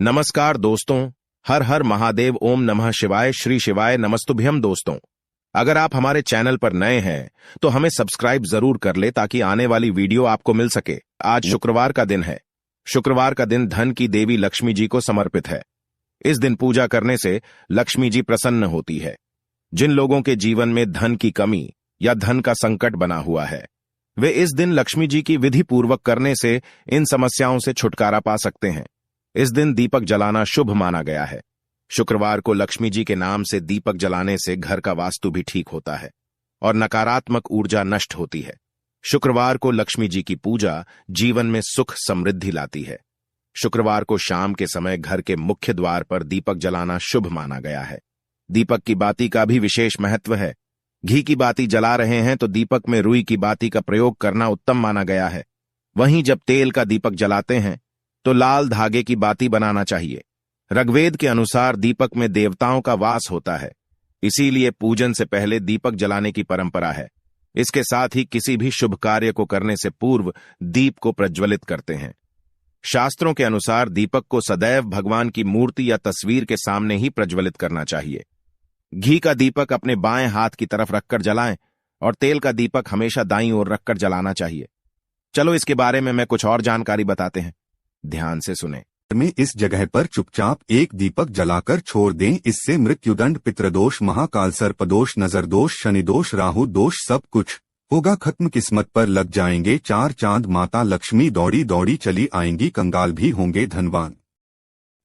नमस्कार दोस्तों, हर हर महादेव, ओम नमः शिवाय, श्री शिवाय नमस्तुभ्यम। दोस्तों, अगर आप हमारे चैनल पर नए हैं तो हमें सब्सक्राइब जरूर कर ले ताकि आने वाली वीडियो आपको मिल सके। आज शुक्रवार का दिन है। शुक्रवार का दिन धन की देवी लक्ष्मी जी को समर्पित है। इस दिन पूजा करने से लक्ष्मी जी प्रसन्न होती है। जिन लोगों के जीवन में धन की कमी या धन का संकट बना हुआ है, वे इस दिन लक्ष्मी जी की विधि पूर्वक करने से इन समस्याओं से छुटकारा पा सकते हैं। इस दिन दीपक जलाना शुभ माना गया है। शुक्रवार को लक्ष्मी जी के नाम से दीपक जलाने से घर का वास्तु भी ठीक होता है और नकारात्मक ऊर्जा नष्ट होती है। शुक्रवार को लक्ष्मी जी की पूजा जीवन में सुख समृद्धि लाती है। शुक्रवार को शाम के समय घर के मुख्य द्वार पर दीपक जलाना शुभ माना गया है। दीपक की बाती का भी विशेष महत्व है। घी की बाती जला रहे हैं तो दीपक में रुई की बाती का प्रयोग करना उत्तम माना गया है। वहीं जब तेल का दीपक जलाते हैं तो लाल धागे की बाती बनाना चाहिए। ऋग्वेद के अनुसार दीपक में देवताओं का वास होता है, इसीलिए पूजन से पहले दीपक जलाने की परंपरा है। इसके साथ ही किसी भी शुभ कार्य को करने से पूर्व दीप को प्रज्वलित करते हैं। शास्त्रों के अनुसार दीपक को सदैव भगवान की मूर्ति या तस्वीर के सामने ही प्रज्वलित करना चाहिए। घी का दीपक अपने बाएं हाथ की तरफ रखकर जलाएं और तेल का दीपक हमेशा दाईं ओर रखकर जलाना चाहिए। चलो इसके बारे में मैं कुछ और जानकारी बताते हैं, ध्यान से सुने। में इस जगह पर चुपचाप एक दीपक जलाकर छोड़ दें। इससे मृत्युदंड, पितृदोष, महाकाल सर्पदोष, नजर दोष, शनि दोष, राहु दोष सब कुछ होगा खत्म। किस्मत पर लग जाएंगे चार चांद। माता लक्ष्मी दौड़ी दौड़ी चली आएंगी, कंगाल भी होंगे धनवान।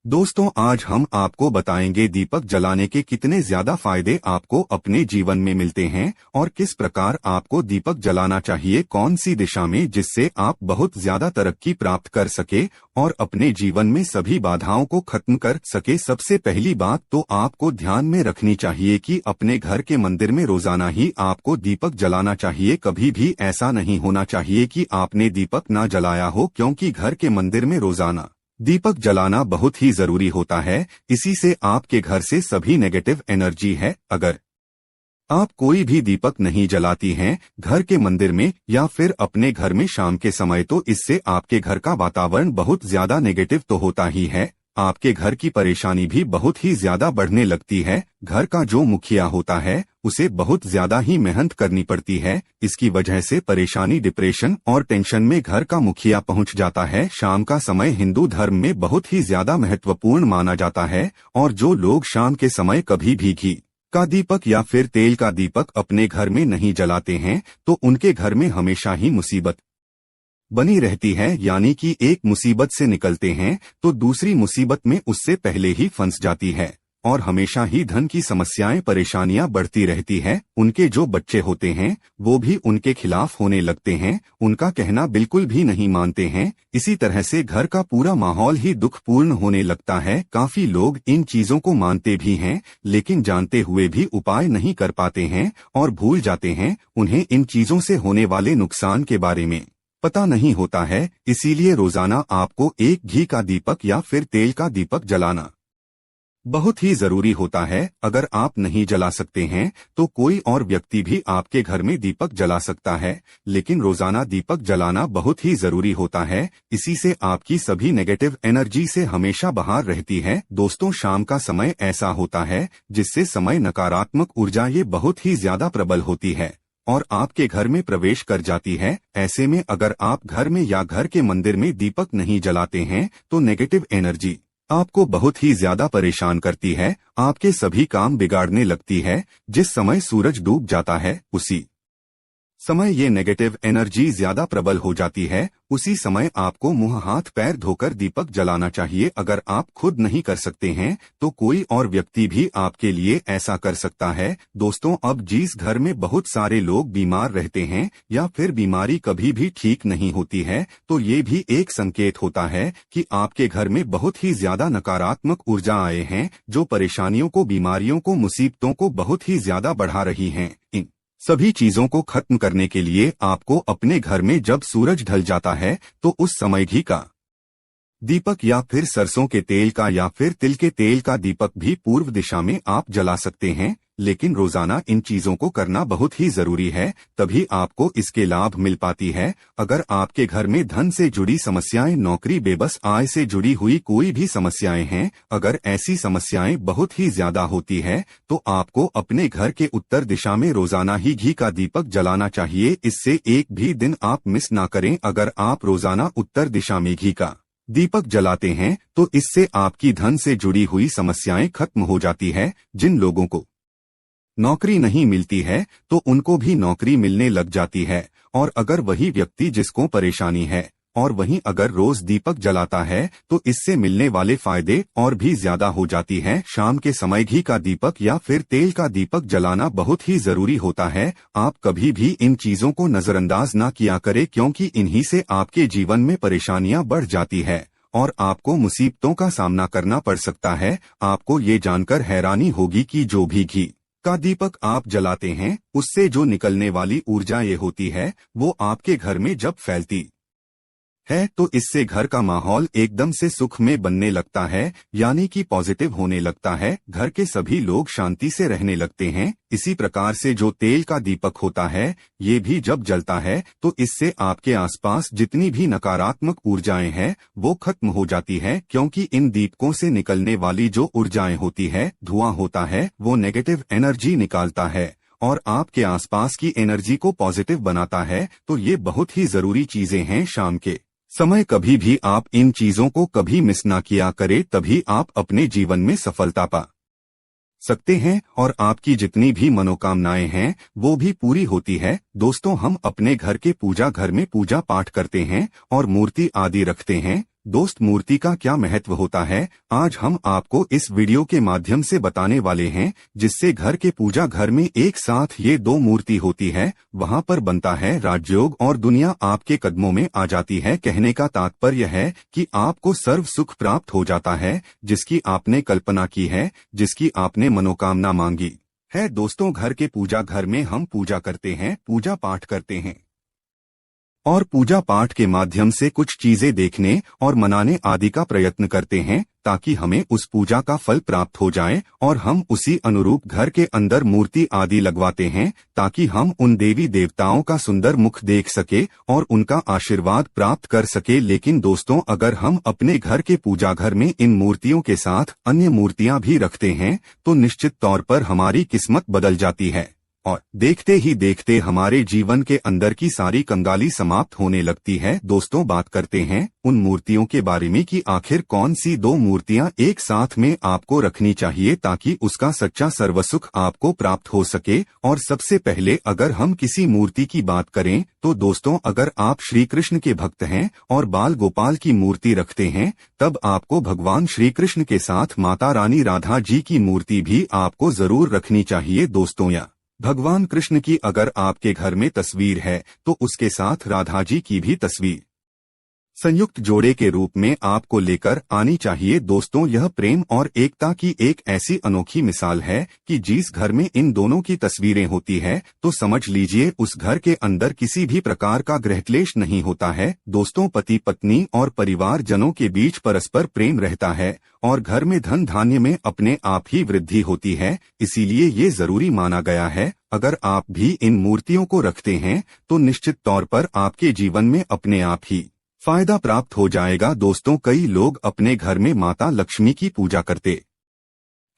दोस्तों, आज हम आपको बताएंगे दीपक जलाने के कितने ज्यादा फायदे आपको अपने जीवन में मिलते हैं और किस प्रकार आपको दीपक जलाना चाहिए, कौन सी दिशा में, जिससे आप बहुत ज्यादा तरक्की प्राप्त कर सके और अपने जीवन में सभी बाधाओं को खत्म कर सके। सबसे पहली बात तो आपको ध्यान में रखनी चाहिए कि अपने घर के मंदिर में रोजाना ही आपको दीपक जलाना चाहिए। कभी भी ऐसा नहीं होना चाहिए कि आपने दीपक न जलाया हो, क्योंकि घर के मंदिर में रोजाना दीपक जलाना बहुत ही जरूरी होता है। इसी से आपके घर से सभी नेगेटिव एनर्जी है। अगर आप कोई भी दीपक नहीं जलाती हैं घर के मंदिर में या फिर अपने घर में शाम के समय, तो इससे आपके घर का वातावरण बहुत ज्यादा नेगेटिव तो होता ही है। आपके घर की परेशानी भी बहुत ही ज्यादा बढ़ने लगती है। घर का जो मुखिया होता है उसे बहुत ज्यादा ही मेहनत करनी पड़ती है। इसकी वजह से परेशानी, डिप्रेशन और टेंशन में घर का मुखिया पहुंच जाता है। शाम का समय हिंदू धर्म में बहुत ही ज्यादा महत्वपूर्ण माना जाता है और जो लोग शाम के समय कभी भी घी का दीपक या फिर तेल का दीपक अपने घर में नहीं जलाते हैं तो उनके घर में हमेशा ही मुसीबत बनी रहती है। यानी कि एक मुसीबत से निकलते हैं तो दूसरी मुसीबत में उससे पहले ही फंस जाती है और हमेशा ही धन की समस्याएं, परेशानियां बढ़ती रहती है। उनके जो बच्चे होते हैं वो भी उनके खिलाफ होने लगते हैं, उनका कहना बिल्कुल भी नहीं मानते हैं। इसी तरह से घर का पूरा माहौल ही दुखपूर्ण होने लगता है। काफी लोग इन चीजों को मानते भी हैं लेकिन जानते हुए भी उपाय नहीं कर पाते हैं और भूल जाते हैं। उन्हें इन चीजों से होने वाले नुकसान के बारे में पता नहीं होता है। इसीलिए रोजाना आपको एक घी का दीपक या फिर तेल का दीपक जलाना बहुत ही जरूरी होता है। अगर आप नहीं जला सकते हैं तो कोई और व्यक्ति भी आपके घर में दीपक जला सकता है, लेकिन रोजाना दीपक जलाना बहुत ही जरूरी होता है। इसी से आपकी सभी नेगेटिव एनर्जी से हमेशा बाहर रहती है। दोस्तों, शाम का समय ऐसा होता है जिससे समय नकारात्मक ऊर्जा ये बहुत ही ज्यादा प्रबल होती है और आपके घर में प्रवेश कर जाती है। ऐसे में अगर आप घर में या घर के मंदिर में दीपक नहीं जलाते हैं तो नेगेटिव एनर्जी आपको बहुत ही ज्यादा परेशान करती है, आपके सभी काम बिगाड़ने लगती है। जिस समय सूरज डूब जाता है उसी समय ये नेगेटिव एनर्जी ज्यादा प्रबल हो जाती है। उसी समय आपको मुंह हाथ पैर धोकर दीपक जलाना चाहिए। अगर आप खुद नहीं कर सकते हैं तो कोई और व्यक्ति भी आपके लिए ऐसा कर सकता है। दोस्तों, अब जिस घर में बहुत सारे लोग बीमार रहते हैं या फिर बीमारी कभी भी ठीक नहीं होती है तो ये भी एक संकेत होता है कि आपके घर में बहुत ही ज्यादा नकारात्मक ऊर्जा आए हैं, जो परेशानियों को, बीमारियों को, मुसीबतों को बहुत ही ज्यादा बढ़ा रही हैं। इन सभी चीजों को खत्म करने के लिए आपको अपने घर में जब सूरज ढल जाता है तो उस समय घी का दीपक या फिर सरसों के तेल का या फिर तिल के तेल का दीपक भी पूर्व दिशा में आप जला सकते हैं। लेकिन रोजाना इन चीजों को करना बहुत ही जरूरी है, तभी आपको इसके लाभ मिल पाती है। अगर आपके घर में धन से जुड़ी समस्याएं, नौकरी, बेबस आय से जुड़ी हुई कोई भी समस्याएं हैं, अगर ऐसी समस्याएं बहुत ही ज्यादा होती है तो आपको अपने घर के उत्तर दिशा में रोजाना ही घी का दीपक जलाना चाहिए। इससे एक भी दिन आप मिस ना करें। अगर आप रोजाना उत्तर दिशा में घी का दीपक जलाते हैं तो इससे आपकी धन से जुड़ी हुई समस्याएं खत्म हो जाती है। जिन लोगों को नौकरी नहीं मिलती है तो उनको भी नौकरी मिलने लग जाती है, और अगर वही व्यक्ति जिसको परेशानी है और वहीं अगर रोज दीपक जलाता है तो इससे मिलने वाले फायदे और भी ज्यादा हो जाती है। शाम के समय घी का दीपक या फिर तेल का दीपक जलाना बहुत ही जरूरी होता है। आप कभी भी इन चीजों को नजरअंदाज ना किया करें, क्योंकि इन्हीं से आपके जीवन में परेशानियां बढ़ जाती है और आपको मुसीबतों का सामना करना पड़ सकता है। आपको ये जानकर हैरानी होगी कि जो भी घी का दीपक आप जलाते हैं उससे जो निकलने वाली ऊर्जा ये होती है वो आपके घर में जब फैलती है तो इससे घर का माहौल एकदम से सुख में बनने लगता है, यानी कि पॉजिटिव होने लगता है। घर के सभी लोग शांति से रहने लगते हैं। इसी प्रकार से जो तेल का दीपक होता है ये भी जब जलता है तो इससे आपके आसपास जितनी भी नकारात्मक ऊर्जाएं हैं वो खत्म हो जाती है, क्योंकि इन दीपकों से निकलने वाली जो ऊर्जाएं होती है, धुआं होता है, वो नेगेटिव एनर्जी निकालता है और आपके आसपास की एनर्जी को पॉजिटिव बनाता है। तो ये बहुत ही जरूरी चीजें हैं। शाम के समय कभी भी आप इन चीजों को कभी मिस ना किया करें, तभी आप अपने जीवन में सफलता पा सकते हैं और आपकी जितनी भी मनोकामनाएं हैं वो भी पूरी होती है। दोस्तों, हम अपने घर के पूजा घर में पूजा पाठ करते हैं और मूर्ति आदि रखते हैं। दोस्त, मूर्ति का क्या महत्व होता है आज हम आपको इस वीडियो के माध्यम से बताने वाले हैं, जिससे घर के पूजा घर में एक साथ ये दो मूर्ति होती है, वहां पर बनता है राजयोग और दुनिया आपके कदमों में आ जाती है। कहने का तात्पर्य है कि आपको सर्व सुख प्राप्त हो जाता है, जिसकी आपने कल्पना की है, जिसकी आपने मनोकामना मांगी है। दोस्तों, घर के पूजा घर में हम पूजा करते हैं, पूजा पाठ करते हैं और पूजा पाठ के माध्यम से कुछ चीजें देखने और मनाने आदि का प्रयत्न करते हैं, ताकि हमें उस पूजा का फल प्राप्त हो जाए और हम उसी अनुरूप घर के अंदर मूर्ति आदि लगवाते हैं, ताकि हम उन देवी देवताओं का सुंदर मुख देख सके और उनका आशीर्वाद प्राप्त कर सके। लेकिन दोस्तों, अगर हम अपने घर के पूजा घर में इन मूर्तियों के साथ अन्य मूर्तियां भी रखते हैं तो निश्चित तौर पर हमारी किस्मत बदल जाती है और देखते ही देखते हमारे जीवन के अंदर की सारी कंगाली समाप्त होने लगती है। दोस्तों, बात करते हैं उन मूर्तियों के बारे में कि आखिर कौन सी दो मूर्तियां एक साथ में आपको रखनी चाहिए ताकि उसका सच्चा सर्वसुख आपको प्राप्त हो सके। और सबसे पहले अगर हम किसी मूर्ति की बात करें तो दोस्तों, अगर आप श्री कृष्ण के भक्त हैं और बाल गोपाल की मूर्ति रखते हैं, तब आपको भगवान श्री कृष्ण के साथ माता रानी राधा जी की मूर्ति भी आपको जरूर रखनी चाहिए। दोस्तों, या भगवान कृष्ण की अगर आपके घर में तस्वीर है तो उसके साथ राधा जी की भी तस्वीर संयुक्त जोड़े के रूप में आपको लेकर आनी चाहिए। दोस्तों, यह प्रेम और एकता की एक ऐसी अनोखी मिसाल है कि जिस घर में इन दोनों की तस्वीरें होती है तो समझ लीजिए उस घर के अंदर किसी भी प्रकार का गृहक्लेश नहीं होता है। दोस्तों, पति पत्नी और परिवार जनों के बीच परस्पर प्रेम रहता है और घर में धन धान्य में अपने आप ही वृद्धि होती है। इसीलिए ये जरूरी माना गया है, अगर आप भी इन मूर्तियों को रखते हैं तो निश्चित तौर पर आपके जीवन में अपने आप ही फायदा प्राप्त हो जाएगा। दोस्तों, कई लोग अपने घर में माता लक्ष्मी की पूजा करते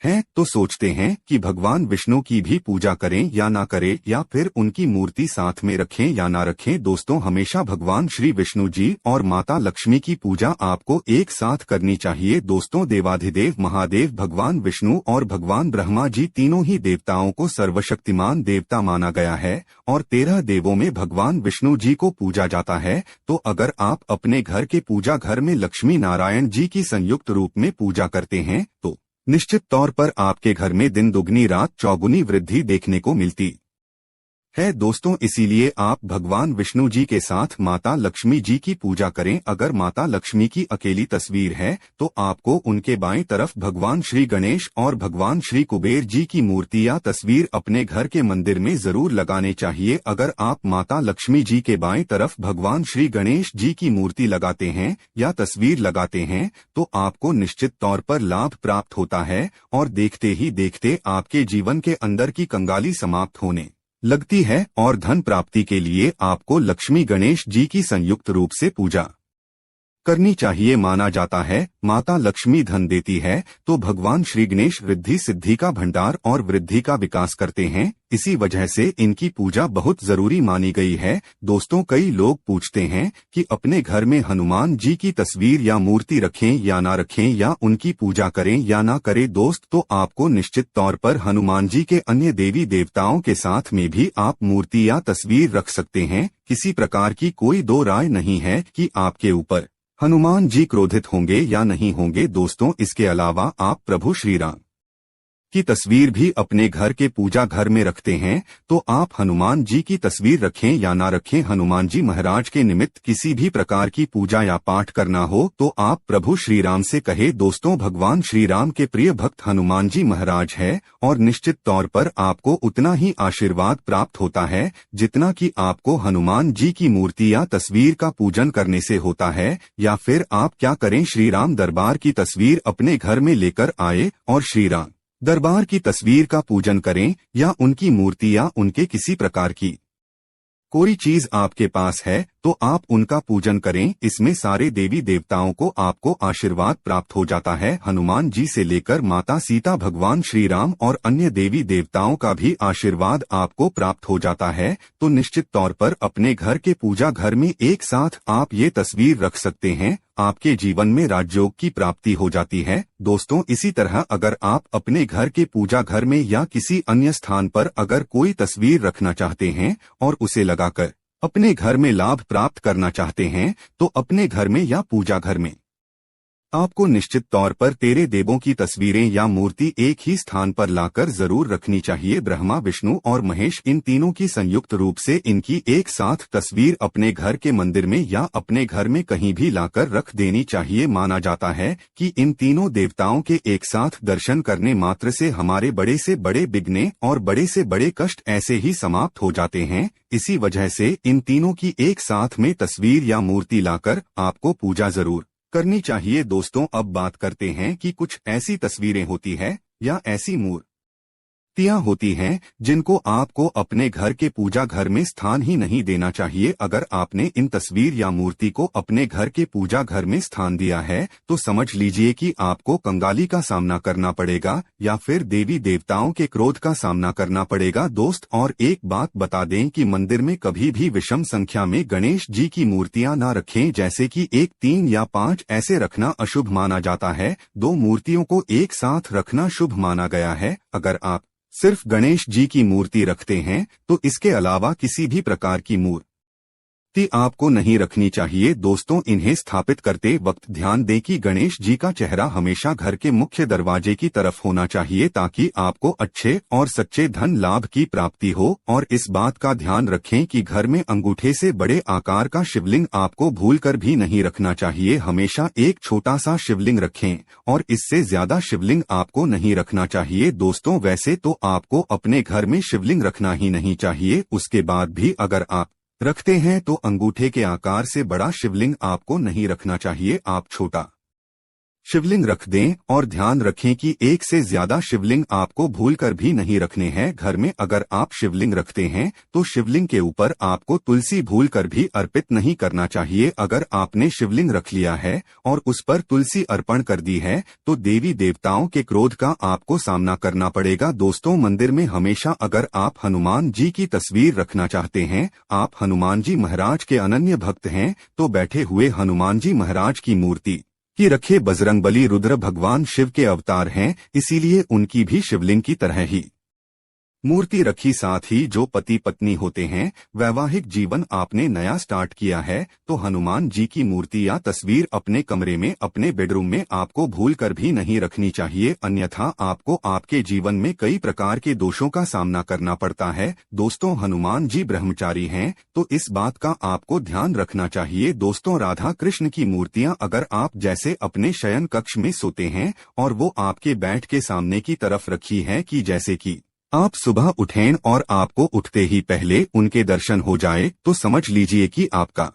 हैं तो सोचते हैं कि भगवान विष्णु की भी पूजा करें या ना करें, या फिर उनकी मूर्ति साथ में रखें या ना रखें। दोस्तों, हमेशा भगवान श्री विष्णु जी और माता लक्ष्मी की पूजा आपको एक साथ करनी चाहिए। दोस्तों, देवाधिदेव महादेव भगवान विष्णु और भगवान ब्रह्मा जी तीनों ही देवताओं को सर्वशक्तिमान देवता माना गया है और 13 देवों में भगवान विष्णु जी को पूजा जाता है। तो अगर आप अपने घर के पूजा घर में लक्ष्मी नारायण जी की संयुक्त रूप में पूजा करते हैं तो निश्चित तौर पर आपके घर में दिन दुगनी रात चौगुनी वृद्धि देखने को मिलती है दोस्तों, इसीलिए आप भगवान विष्णु जी के साथ माता लक्ष्मी जी की पूजा करें। अगर माता लक्ष्मी की अकेली तस्वीर है तो आपको उनके बाईं तरफ भगवान श्री गणेश और भगवान श्री कुबेर जी की मूर्ति या तस्वीर अपने घर के मंदिर में जरूर लगाने चाहिए। अगर आप माता लक्ष्मी जी के बाईं तरफ भगवान श्री गणेश जी की मूर्ति लगाते हैं या तस्वीर लगाते हैं तो आपको निश्चित तौर पर लाभ प्राप्त होता है और देखते ही देखते आपके जीवन के अंदर की कंगाली समाप्त होने लगती है और धन प्राप्ति के लिए आपको लक्ष्मी गणेश जी की संयुक्त रूप से पूजा करनी चाहिए। माना जाता है माता लक्ष्मी धन देती है तो भगवान श्री गणेश रिद्धि सिद्धि का भंडार और वृद्धि का विकास करते हैं। इसी वजह से इनकी पूजा बहुत जरूरी मानी गई है। दोस्तों, कई लोग पूछते हैं कि अपने घर में हनुमान जी की तस्वीर या मूर्ति रखें या ना रखें, या उनकी पूजा करें या ना करें। दोस्त, तो आपको निश्चित तौर पर हनुमान जी के अन्य देवी देवताओं के साथ में भी आप मूर्ति या तस्वीर रख सकते हैं। किसी प्रकार की कोई दो राय नहीं है कि आपके ऊपर हनुमान जी क्रोधित होंगे या नहीं होंगे। दोस्तों, इसके अलावा आप प्रभु श्री राम की तस्वीर भी अपने घर के पूजा घर में रखते हैं तो आप हनुमान जी की तस्वीर रखें या ना रखें, हनुमान जी महाराज के निमित्त किसी भी प्रकार की पूजा या पाठ करना हो तो आप प्रभु श्री राम से कहे। दोस्तों, भगवान श्री राम के प्रिय भक्त हनुमान जी महाराज है और निश्चित तौर पर आपको उतना ही आशीर्वाद प्राप्त होता है जितना कि आपको हनुमान जी की मूर्ति या तस्वीर का पूजन करने से होता है। या फिर आप क्या करें, श्री राम दरबार की तस्वीर अपने घर में लेकर आए और श्री राम दरबार की तस्वीर का पूजन करें, या उनकी मूर्ति या उनके किसी प्रकार की कोई चीज आपके पास है तो आप उनका पूजन करें। इसमें सारे देवी देवताओं को आपको आशीर्वाद प्राप्त हो जाता है। हनुमान जी से लेकर माता सीता, भगवान श्री राम और अन्य देवी देवताओं का भी आशीर्वाद आपको प्राप्त हो जाता है। तो निश्चित तौर पर अपने घर के पूजा घर में एक साथ आप ये तस्वीर रख सकते हैं। आपके जीवन में राजयोग की प्राप्ति हो जाती है। दोस्तों, इसी तरह अगर आप अपने घर के पूजा घर में या किसी अन्य स्थान पर अगर कोई तस्वीर रखना चाहते हैं और उसे लगाकर अपने घर में लाभ प्राप्त करना चाहते हैं तो अपने घर में या पूजा घर में आपको निश्चित तौर पर तेरे देवों की तस्वीरें या मूर्ति एक ही स्थान पर लाकर जरूर रखनी चाहिए। ब्रह्मा, विष्णु और महेश, इन तीनों की संयुक्त रूप से इनकी एक साथ तस्वीर अपने घर के मंदिर में या अपने घर में कहीं भी लाकर रख देनी चाहिए। माना जाता है कि इन तीनों देवताओं के एक साथ दर्शन करने मात्र से हमारे बड़े से बड़े विघ्न और बड़े से बड़े कष्ट ऐसे ही समाप्त हो जाते हैं। इसी वजह से इन तीनों की एक साथ में तस्वीर या मूर्ति लाकर आपको पूजा जरूर करनी चाहिए। दोस्तों, अब बात करते हैं कि कुछ ऐसी तस्वीरें होती है या ऐसी मूर्तियां होती हैं जिनको आपको अपने घर के पूजा घर में स्थान ही नहीं देना चाहिए। अगर आपने इन तस्वीर या मूर्ति को अपने घर के पूजा घर में स्थान दिया है तो समझ लीजिए कि आपको कंगाली का सामना करना पड़ेगा या फिर देवी देवताओं के क्रोध का सामना करना पड़ेगा। दोस्त, और एक बात बता दें कि मंदिर में कभी भी विषम संख्या में गणेश जी की मूर्तियां ना रखें, जैसे कि 1, 3 या 5 ऐसे रखना अशुभ माना जाता है। 2 मूर्तियों को एक साथ रखना शुभ माना गया है। अगर आप सिर्फ गणेश जी की मूर्ति रखते हैं तो इसके अलावा किसी भी प्रकार की मूर्ति आपको नहीं रखनी चाहिए। दोस्तों, इन्हें स्थापित करते वक्त ध्यान दें कि गणेश जी का चेहरा हमेशा घर के मुख्य दरवाजे की तरफ होना चाहिए ताकि आपको अच्छे और सच्चे धन लाभ की प्राप्ति हो। और इस बात का ध्यान रखें कि घर में अंगूठे से बड़े आकार का शिवलिंग आपको भूलकर भी नहीं रखना चाहिए। हमेशा एक छोटा सा शिवलिंग रखें और इससे ज्यादा शिवलिंग आपको नहीं रखना चाहिए। दोस्तों, वैसे तो आपको अपने घर में शिवलिंग रखना ही नहीं चाहिए, उसके बाद भी अगर आप रखते हैं तो अंगूठे के आकार से बड़ा शिवलिंग आपको नहीं रखना चाहिए। आप छोटा शिवलिंग रख दें और ध्यान रखें कि एक से ज्यादा शिवलिंग आपको भूलकर भी नहीं रखने हैं। घर में अगर आप शिवलिंग रखते हैं तो शिवलिंग के ऊपर आपको तुलसी भूलकर भी अर्पित नहीं करना चाहिए। अगर आपने शिवलिंग रख लिया है और उस पर तुलसी अर्पण कर दी है तो देवी देवताओं के क्रोध का आपको सामना करना पड़ेगा। दोस्तों, मंदिर में हमेशा अगर आप हनुमान जी की तस्वीर रखना चाहते हैं, आप हनुमान जी महाराज के अनन्य भक्त हैं, तो बैठे हुए हनुमान जी महाराज की मूर्ति की रखे। बजरंगबली रुद्र भगवान शिव के अवतार हैं, इसीलिए उनकी भी शिवलिंग की तरह ही मूर्ति रखी। साथ ही जो पति पत्नी होते हैं, वैवाहिक जीवन आपने नया स्टार्ट किया है, तो हनुमान जी की मूर्ति या तस्वीर अपने कमरे में, अपने बेडरूम में आपको भूल कर भी नहीं रखनी चाहिए, अन्यथा आपको आपके जीवन में कई प्रकार के दोषों का सामना करना पड़ता है। दोस्तों, हनुमान जी ब्रह्मचारी हैं, तो इस बात का आपको ध्यान रखना चाहिए। दोस्तों, राधा कृष्ण की मूर्तियां अगर आप जैसे अपने शयन कक्ष में सोते हैं और वो आपके बेड के सामने की तरफ रखी है कि जैसे कि आप सुबह उठें और आपको उठते ही पहले उनके दर्शन हो जाए, तो समझ लीजिए कि आपका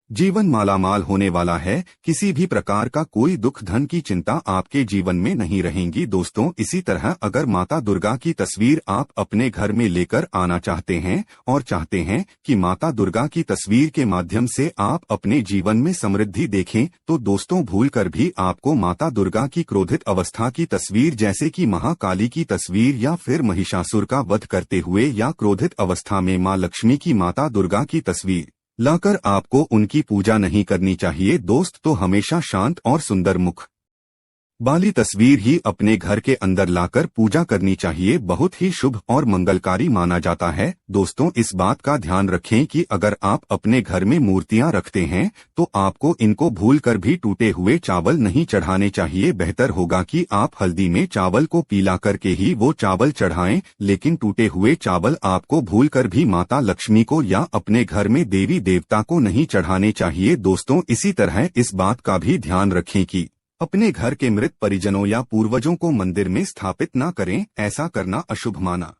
जीवन मालामाल होने वाला है। किसी भी प्रकार का कोई दुख धन की चिंता आपके जीवन में नहीं रहेंगी। दोस्तों, इसी तरह अगर माता दुर्गा की तस्वीर आप अपने घर में लेकर आना चाहते हैं और चाहते हैं कि माता दुर्गा की तस्वीर के माध्यम से आप अपने जीवन में समृद्धि देखें, तो दोस्तों भूल कर भी आपको माता दुर्गा की क्रोधित अवस्था की तस्वीर, जैसे कि महाकाली की तस्वीर या फिर महिषासुर का वध करते हुए या क्रोधित अवस्था में माँ लक्ष्मी की, माता दुर्गा की तस्वीर लाकर आपको उनकी पूजा नहीं करनी चाहिए। दोस्त, तो हमेशा शांत और सुंदर मुख वाली तस्वीर ही अपने घर के अंदर लाकर पूजा करनी चाहिए। बहुत ही शुभ और मंगलकारी माना जाता है। दोस्तों, इस बात का ध्यान रखें कि अगर आप अपने घर में मूर्तियां रखते हैं तो आपको इनको भूलकर भी टूटे हुए चावल नहीं चढ़ाने चाहिए। बेहतर होगा कि आप हल्दी में चावल को पीला करके ही वो चावल चढ़ाएं, लेकिन टूटे हुए चावल आपको भूलकर भी माता लक्ष्मी को या अपने घर में देवी देवता को नहीं चढ़ाने चाहिए। दोस्तों, इसी तरह इस बात का भी ध्यान रखें कि अपने घर के मृत परिजनों या पूर्वजों को मंदिर में स्थापित न करें, ऐसा करना अशुभ माना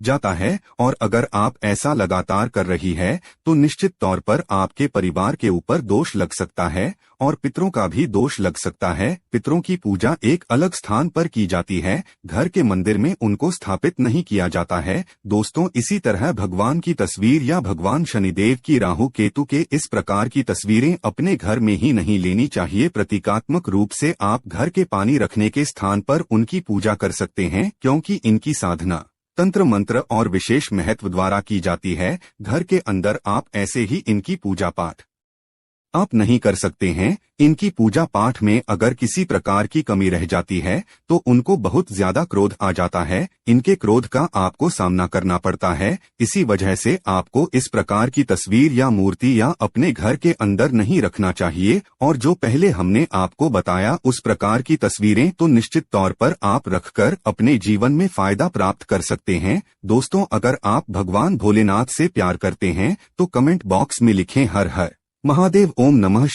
जाता है। और अगर आप ऐसा लगातार कर रही है तो निश्चित तौर पर आपके परिवार के ऊपर दोष लग सकता है और पितरों का भी दोष लग सकता है। पितरों की पूजा एक अलग स्थान पर की जाती है, घर के मंदिर में उनको स्थापित नहीं किया जाता है। दोस्तों, इसी तरह भगवान की तस्वीर या भगवान शनिदेव की, राहु केतु के इस प्रकार की तस्वीरें अपने घर में ही नहीं लेनी चाहिए। प्रतीकात्मक रूप से आप घर के पानी रखने के स्थान पर उनकी पूजा कर सकते हैं, क्योंकि इनकी साधना तंत्र मंत्र और विशेष महत्व द्वारा की जाती है। घर के अंदर आप ऐसे ही इनकी पूजा पाठ आप नहीं कर सकते हैं। इनकी पूजा पाठ में अगर किसी प्रकार की कमी रह जाती है तो उनको बहुत ज्यादा क्रोध आ जाता है। इनके क्रोध का आपको सामना करना पड़ता है। इसी वजह से आपको इस प्रकार की तस्वीर या मूर्ति या अपने घर के अंदर नहीं रखना चाहिए। और जो पहले हमने आपको बताया उस प्रकार की तस्वीरें तो निश्चित तौर पर आप रखकर अपने जीवन में फायदा प्राप्त कर सकते हैं। दोस्तों, अगर आप भगवान भोलेनाथ से प्यार करते हैं तो कमेंट बॉक्स में लिखें हर हर महादेव, ओम नमः।